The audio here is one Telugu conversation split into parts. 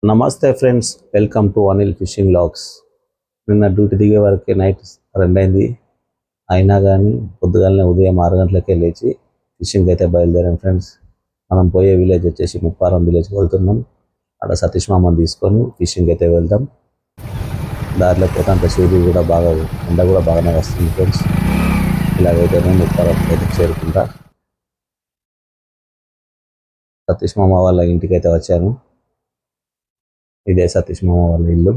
నమస్తే friends, welcome to Anil fishing logs. నిన్న డ్యూటీ దిగే వరకే నైట్ 2 అయింది. అయినా కానీ పొద్దుగాలనే ఉదయం 6 గంటలకే లేచి ఫిషింగ్ అయితే బయలుదేరాం ఫ్రెండ్స్. మనం పోయే విలేజ్ వచ్చేసి ముప్పారం విలేజ్కి వెళ్తున్నాం. అక్కడ సతీష్ మామని తీసుకొని ఫిషింగ్ అయితే వెళ్దాం. దారిలో పోతే సూర్యుడు కూడా బాగా ఎండ కూడా బాగానే వస్తుంది ఫ్రెండ్స్. ఇలాగైతే నేను ముప్పారం అయితే చేరుకుంటా. సతీష్ మామ వాళ్ళ ఇంటికి అయితే వచ్చాను. ఇదే సతీష్ మామ వాళ్ళ ఇల్లు.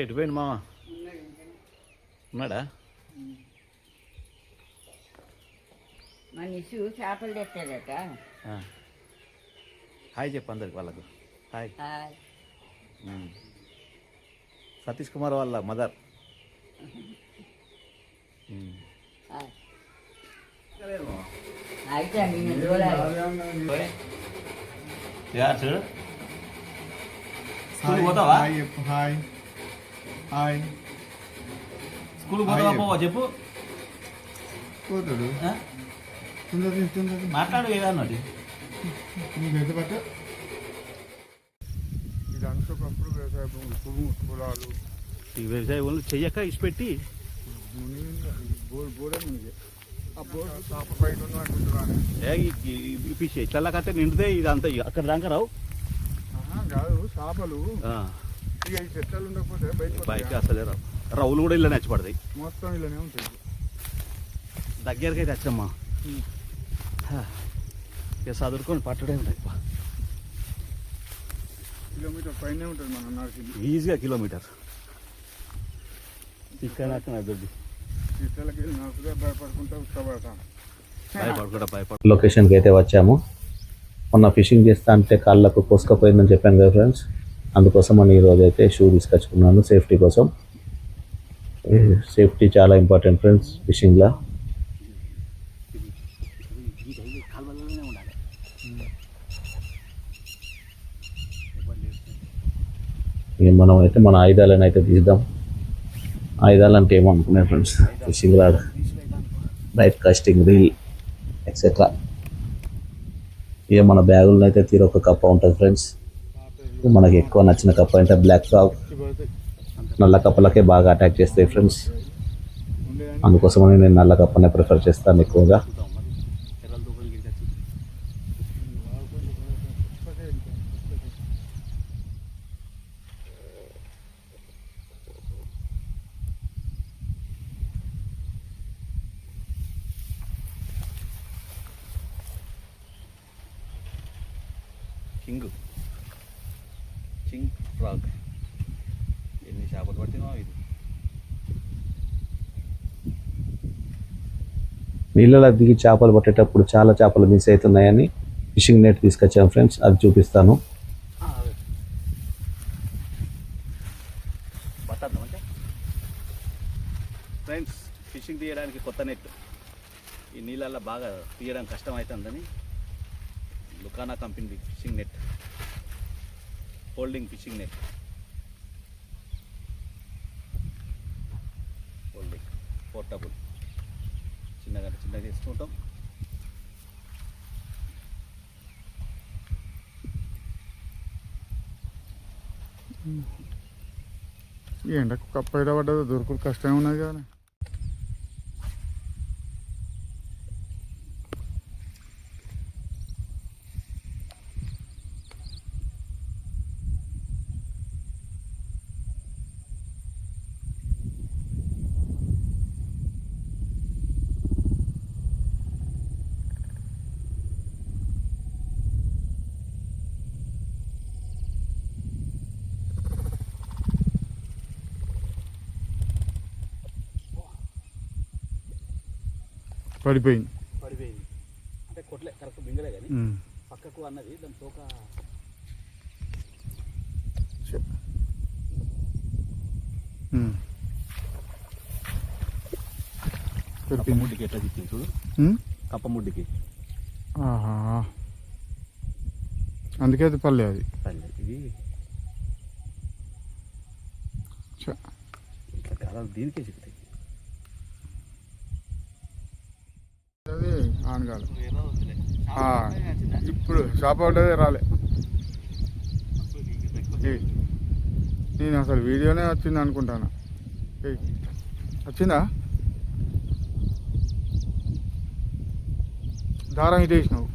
ఎటుపోయింది మామ? ఉన్నాడా? మనిషి చేపలు తెస్తాడట. హాయ్ చెప్పు అందరికి వాళ్ళకు. హాయ్. సతీష్ కుమార్ వాళ్ళ మదర్. అయితే నిన్ను చూడాలి. స్కూల్ పోతావా? Hi hi. స్కూల్ పోతావా? పోవా చెప్పు. పోతాడు. మాట్లాడు ఏదన్నది. ఇదంతా ఒకప్పుడు వ్యవసాయ భూములు, పొలాలు. ఈ వ్యవసాయ పనులు చెయ్యక ఇచ్చిపెట్టి బోర్డే మునిగి ఆ బోర్డు చేప పైన ఫిష్ ఇట్లకైతే నిండితే ఇదంతా అక్కడ దాకా రావు కాదు చేపలు. ఇక ఈ చెట్లు ఉండకపోతే బయట అసలే రావు. రవ్వులు కూడా ఇలా నచ్చిపడతాయి. మొత్తం ఇలానే ఉంటుంది. దగ్గరికి అయితే వచ్చమ్మా. ఇక చదువుకొని పట్టడే ఉన్నాయి. కిలోమీటర్ పైనే ఉంటుంది మనం నడిచింది. ఈజీగా కిలోమీటర్. ఇక్కడ దొడ్డి ఇట్లకి వెళ్ళి నడుచుగా భయపడుకుంటా ఉత్తపడతాం. లొకేషన్కి అయితే వచ్చాము. మొన్న ఫిషింగ్ చేస్తా అంటే కాళ్ళకు కోసుకపోయిందని చెప్పాను కదా ఫ్రెండ్స్. అందుకోసం మనం ఈరోజు అయితే షూ తీసుకొచ్చుకున్నాను సేఫ్టీ కోసం. సేఫ్టీ చాలా ఇంపార్టెంట్ ఫ్రెండ్స్ ఫిషింగ్లో. ఇక మనం అయితే మన ఆయుధాలను అయితే తీద్దాం. ఆయుధాలు అంటే ఏమనుకున్నాయి friends, fishing rod, right casting, reel etcetera. ఇక మన బ్యాగులను అయితే తీరొక కప్ప ఉంటుంది ఫ్రెండ్స్. మనకి ఎక్కువ నచ్చిన కప్ప అంటే బ్లాక్ ఫ్రాగ్. నల్ల కప్పలకే బాగా అటాక్ చేస్తాయి ఫ్రెండ్స్. అందుకోసమని నేను నల్ల కప్పనే ప్రిఫర్ చేస్తాను ఎక్కువగా. చింగ్ ఫ్రాగ్. ఎన్ని చేపలు పట్టినా ఇది. నీళ్ళలో దిగి చేపలు పట్టేటప్పుడు చాలా చేపలు మిస్ అవుతున్నాయని ఫిషింగ్ నెట్ తీసుకొచ్చాను ఫ్రెండ్స్. అది చూపిస్తాను. పట్టద్దామంటే ఫ్రెండ్స్, ఫిషింగ్ తీయడానికి కొత్త నెట్. ఈ నీళ్ళల్లో బాగా తీయడం కష్టం అవుతుందని లుకానా company fishing net, folding fishing net. Folding portable. చిన్నగా తీసుకుంటాం. ఎండకు కప్ప ఇలా పడ్డది, దొరుకులు కష్టమే ఉన్నది కదా. పడిపోయింది అంటే కొట్లే కరెక్ట్ మింగలే కానీ పక్కకు అన్నది దాని తోక. కప్ప ముడ్డికి ఎట్లా తిప్పింది చూడు. కప్ప ముడ్డికి అందుకే అది పల్లె. అది ఇది ఇట్లా కాలాలు దీనికే చెప్తాయి. ఆనగాలి ఇప్పుడు షాప్ పడ్డదే రాలే. ఏయ్, నేను అసలు వీడియోనే వచ్చింది అనుకుంటాను. ఏయ్, వచ్చిందా? దారం ఇటు వేసినావు.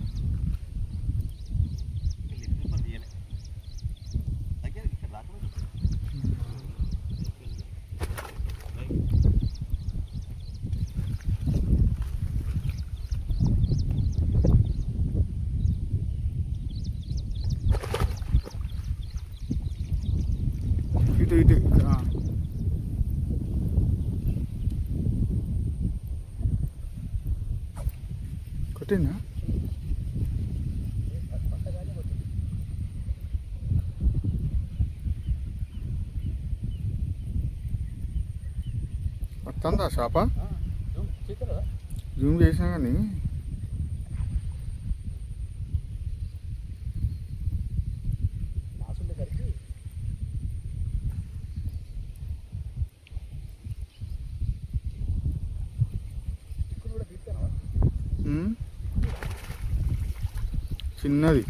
ఇటు ఇటు కొట్టిందా? వస్తుందా షాపా? జూమ్ చేసినా కానీ చిన్నది.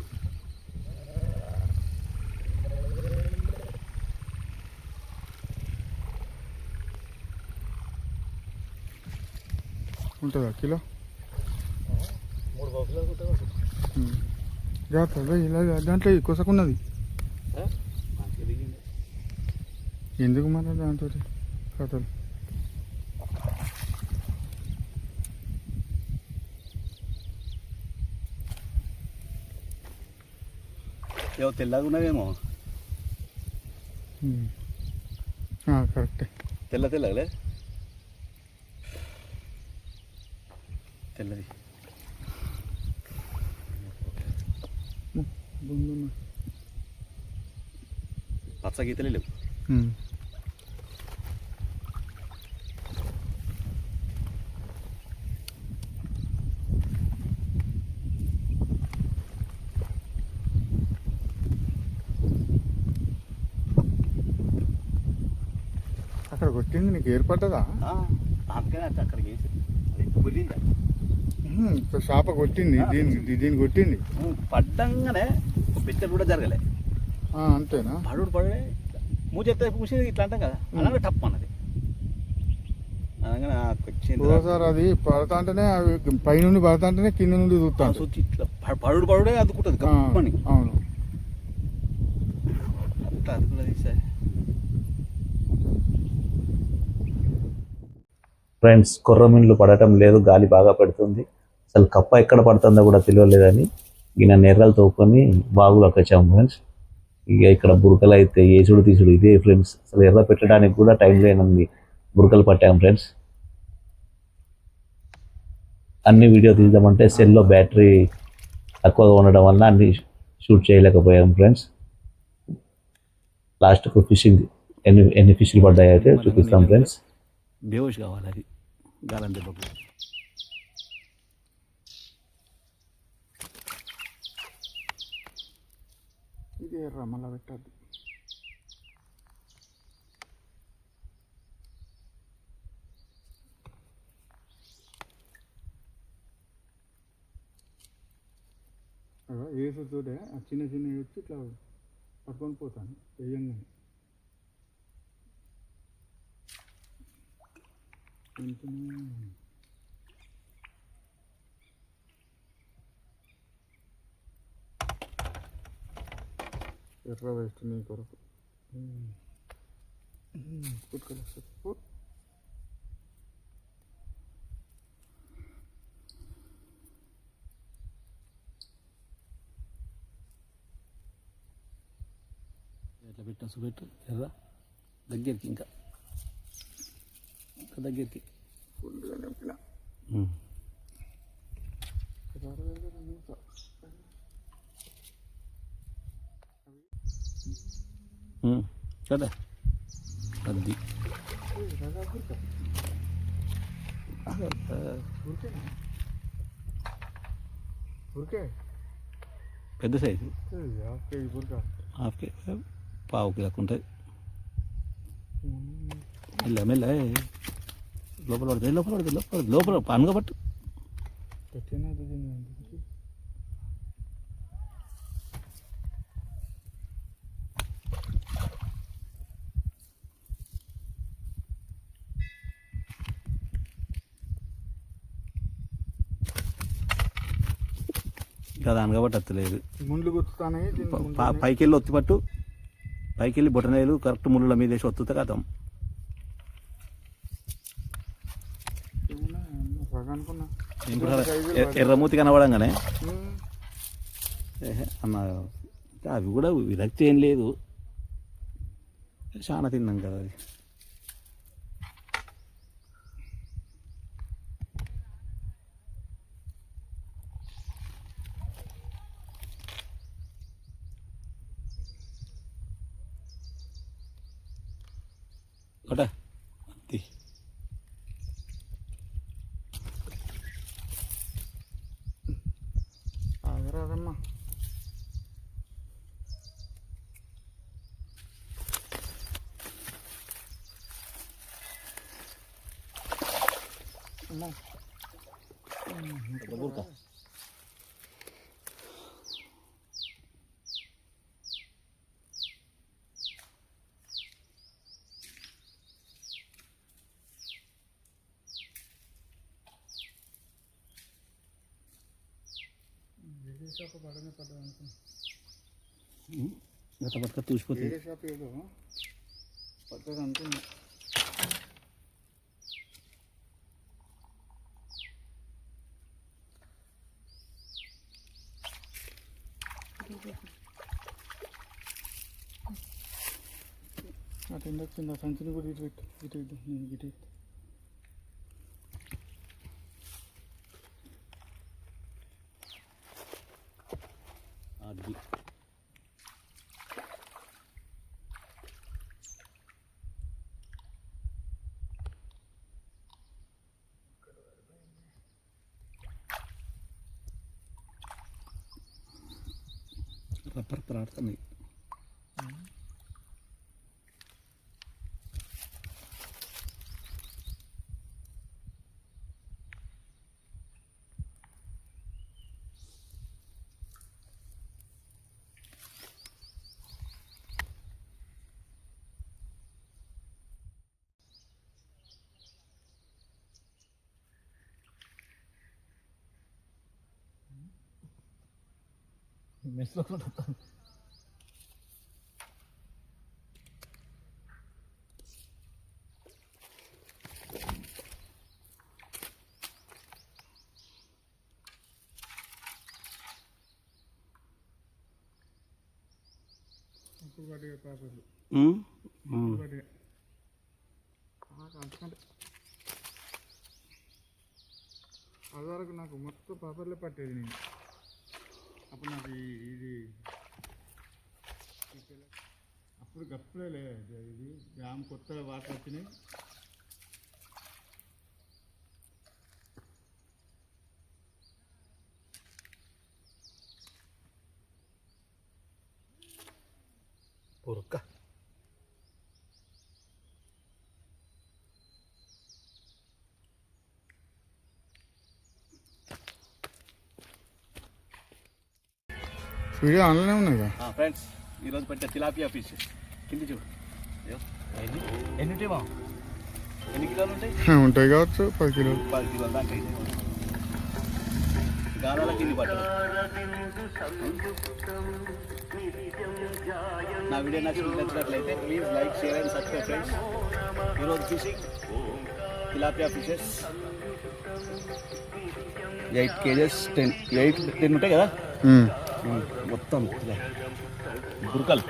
ఉంటుందా కిలో? 3 కిలోలు ఉంటుంది. జాగ్రత్త ఇలా దాంట్లో కొసకున్నది. ఎందుకు మన దాంతో కథలు? ఏవో తెల్లగా ఉన్నవేమో. కరెక్టే. తెల్లగలే తెల్లది. పచ్చ గీతలే లేవు. అక్కడ కొట్టింది నీకు ఏర్పడ్డదా? అక్కడికి వేసి కుదిరిందా? షాప కొట్టింది, దీన్ని కొట్టింది. పడ్డంగానే బెచ్చలు కూడా జరగలే. అంతేనా? పడే మూచెత్త పూసి ఇట్లా అంటాం కదా, అలాగే టప్ అన్నది. అనగానే సార్ అది పడతా అంటేనే అవి పైనుండి పడతా అంటేనే కింద నుండి చూస్తాను. చూసి ఇట్లా పడుడే అదుకుంటుంది కప్పని. అవును, అట్లా అదుకున్నది సార్. ఫ్రెండ్స్, కొర్రమీన్లు పడటం లేదు, గాలి బాగా పడుతుంది. అసలు కప్ప ఎక్కడ పడుతుందో కూడా తెలియలేదని ఈయన నెర్రలు తోపుకొని బాగులోకి వచ్చాము ఫ్రెండ్స్. ఇక ఇక్కడ బురకలు అయితే ఏసుడు తీసుడు ఇదే ఫ్రెండ్స్. అసలు ఎర్ర పెట్టడానికి కూడా టైం లేనంది బురకలు పట్టాము ఫ్రెండ్స్. అన్ని వీడియో తీద్దామంటే సెల్లో బ్యాటరీ తక్కువగా ఉండడం వల్ల అన్ని షూట్ చేయలేకపోయాము ఫ్రెండ్స్. లాస్ట్కు ఫిషింగ్ ఎన్ని ఫిష్లు పడ్డాయి అయితే చూపిస్తాం ఫ్రెండ్స్. బేవోష్ కావాలి అది గాలం దెబ్బకు. ఇది ఎర్ర మళ్ళా పెట్టద్దు. వేసుతోటే చిన్న చిన్న వచ్చి ఇట్లా పట్టుకొని పోతాను వేయంగానే. ఎర్ర వేస్ట్ నీ కొరకు పుట్టుకలు ఎట్లా పెట్టిన చూపెట్టు ఎర్ర దగ్గరికి ఇంకా దగ్గరికి ఫుల్గా నింపిన. కదా అది పెద్ద సైజు హాఫ్ కేజీ పావు కిలోకి ఉంటుంది. మెల్ల మెల్ల లోపల పడుతుంది లోపల పడుతుంది లోపల పనుగా పట్టు. కదా అనగబట్టి వస్తలేదు. ముండ్లు గుర్తుతానే పైకి వెళ్ళి ఒత్తి పట్టు, పైకి వెళ్ళి బొటనేలు కరెక్ట్ ముళ్ళ మీద వేసి ఒత్తుతా కథం. అనుకున్నా ఎర్రమూతి కనబడంగానే అన్న అవి కూడా విరక్తి ఏం లేదు, చాలా తిన్నాం కదా అది. ఒకట ఆగరాదమ్మా. గత పట్టుక తూసిపోతుంది. వేరే షాప్ ఏదో పడుతుంది అనుకున్నా. అటు వచ్చింది. ఆ సంచిని కూడా ఇటు పెట్టు, ఇటు ఇటు నేను ఇటు ఇటు. అది రప్పర్ ఆడుతున్నాయి. మెస్లో పడే పేపర్లు పడే అది వరకు నాకు మొత్తం పేపర్లే పట్టేది. నేను అప్పుడు నాకు ఇది అప్పుడు గప్పుడే లేదు. ఇది గ్రామ్ కొత్తగా వాటర్ వచ్చినాయి. పొరుక్క వీడియో ఆన్లైన్ ఉన్నాయి కదా ఫ్రెండ్స్. ఈరోజు పెట్టే తిలాపియా ఫిష్ కింది చూడు. ఎన్ని ఉంటాయి బా? ఎన్ని కిలోలు ఉంటాయి? ఉంటాయి కావచ్చు 10 కిలోలు. 10 కిలోల దాకా అయితే గాలాల కింది పట్టాలి. నా వీడియో నచ్చినట్లయితే please like, share and subscribe friends. ఈరోజు ఫిషింగ్ తిలాపియా ఫిషెస్ 8 kgs 10 ఉంటాయి కదా మొత్తం గురకలు.